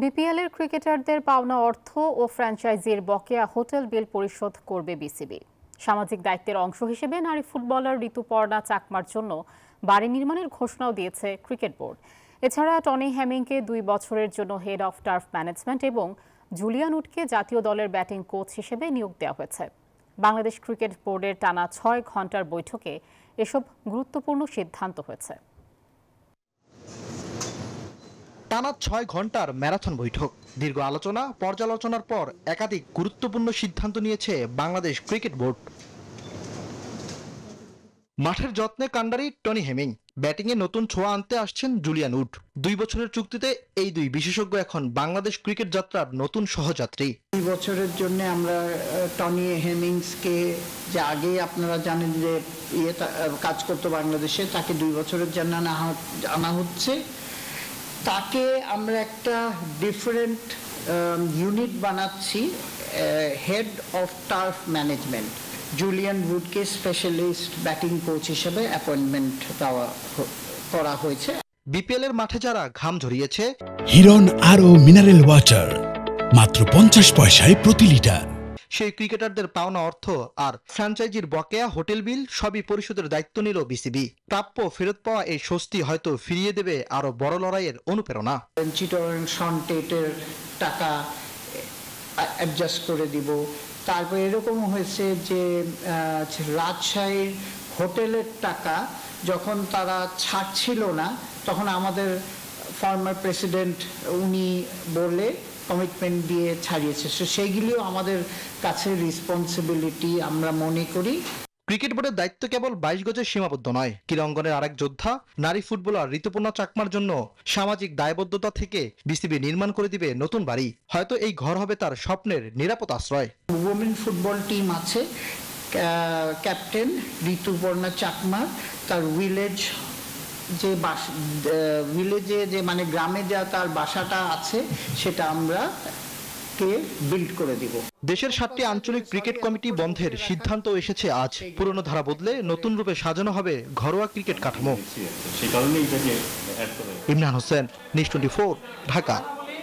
BPL এর ক্রিকেটারদের পাওনা অর্থ ও ফ্র্যাঞ্চাইজির বকেয়া হোটেল বিল পরিশোধ করবে বিসিবি। সামাজিক দায়িত্বের অংশ হিসেবে নারী ফুটবলার ঋতুপর্ণা চাকমার জন্য বাড়ি নির্মাণের ঘোষণাও দিয়েছে ক্রিকেট বোর্ড। এছাড়া টনি হ্যামিংকে 2 বছরের জন্য হেড অফ টার্ফ ম্যানেজমেন্ট এবং জুলিয়ান উডকে জাতীয় দলের ব্যাটিং কোচ হিসেবে নিয়োগ দেওয়া হয়েছে। বাংলাদেশ ক্রিকেট বোর্ডের টানা 6 ঘণ্টার বৈঠকে এসব গুরুত্বপূর্ণ সিদ্ধান্ত হয়েছে। টানা 6 ঘণ্টার ম্যারাথন বৈঠক, দীর্ঘ আলোচনা পর্যালোচনার পর একাধিক গুরুত্বপূর্ণ সিদ্ধান্ত নিয়েছে বাংলাদেশ ক্রিকেট বোর্ড। মাঠের যত্নে কাণ্ডারি টনি হেমিং, ব্যাটিংয়ে নতুন ছোঁয়া আনতে আসছেন জুলিয়ান উড। 2 বছরের চুক্তিতে এই 2 বিশেষজ্ঞ এখন বাংলাদেশ ক্রিকেট যাত্রার নতুন সহযাত্রী। 2 বছরের জন্য আমরা টনি হেমিংসকে, যে আগে আপনারা জানেন যে কাজ করতো বাংলাদেশে, তাকে 2 বছরের জন্য আনা হচ্ছে। তাকে আমরা একটা ডিফারেন্ট ইউনিট বানাচ্ছি, head of turf management. Julian উডকে স্পেশালিস্ট ব্যাটিং কোচ হিসেবে অ্যাপয়েন্টমেন্ট করা হয়েছে। বিপিএল এর মাঠে যারা ঘাম ঝরিয়েছে, হিরন আরও মিনারেল ওয়াটার মাত্র 50 পয়সায় প্রতি লিটার, সেই ক্রিকেটারদের পাওনা অর্থ আর ফ্র্যাঞ্চাইজির বকেয়া হোটেল বিল সবই পরিশোধের দায়িত্ব নিল বিসিবি। প্রাপ্য ফেরত পাওয়া এই স্বস্তি হয়তো ফিরিয়ে দেবে আরো বড় লড়াইয়ের অনুপ্রেরণা। চিটগং সনটেটের টাকা অ্যাডজাস্ট করে দিব। তারপর এরকম হয়েছে যে রাজশাহীর হোটেলের টাকা যখন তারা ছাড়ছিল না, তখন আমাদের ফর্মার প্রেসিডেন্ট উনি বলে কমিটমেন্ট দিয়ে ছাড়িয়েছে। সেইগুলিও আমাদের কাছে রেসপন্সিবিলিটি আমরা মনে করি। ক্রিকেট বোর্ডের দায়িত্ব কেবল 22 গজের সীমাবদ্ধ নয়। ক্রীড়াঙ্গনের আরেক যোদ্ধা নারী ফুটবলার ঋতুপর্ণা চাকমার জন্য সামাজিক দায়বদ্ধতা থেকে বিসিবি নির্মাণ করে দিবে নতুন বাড়ি। হয়তো এই ঘর হবে তার স্বপ্নের নিরাপদ আশ্রয়। ওমেন ফুটবল টিম আছে, ক্যাপ্টেন ঋতুপর্ণা চাকমা, তার ভিলেজে যে মানে গ্রামে যা তার বাসাটা আছে, সেটা আমরা বিল্ড করে দিব। দেশের 7টি আঞ্চলিক ক্রিকেট কমিটি বন্ধের সিদ্ধান্ত এসেছে আজ। পুরনো ধারা বদলে নতুন রূপে সাজানো হবে ঘরোয়া ক্রিকেট কাঠামো। ইমরান হোসেন, নিউজ 24, ঢাকা।